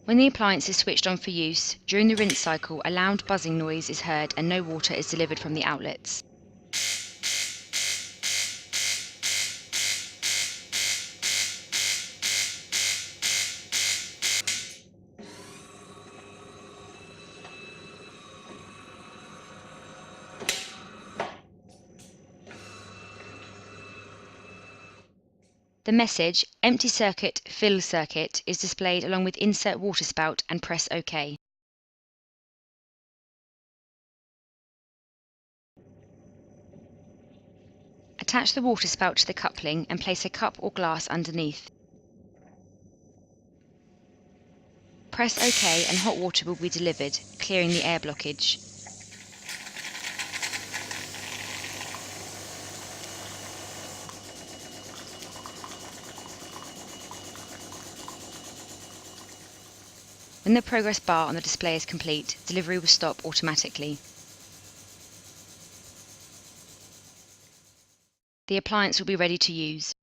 When the appliance is switched on for use, during the rinse cycle, a loud buzzing noise is heard and no water is delivered from the outlets. The message, empty circuit, fill circuit, is displayed along with insert water spout and press OK. Attach the water spout to the coupling and place a cup or glass underneath. Press OK and hot water will be delivered, clearing the air blockage. When the progress bar on the display is complete, delivery will stop automatically. The appliance will be ready to use.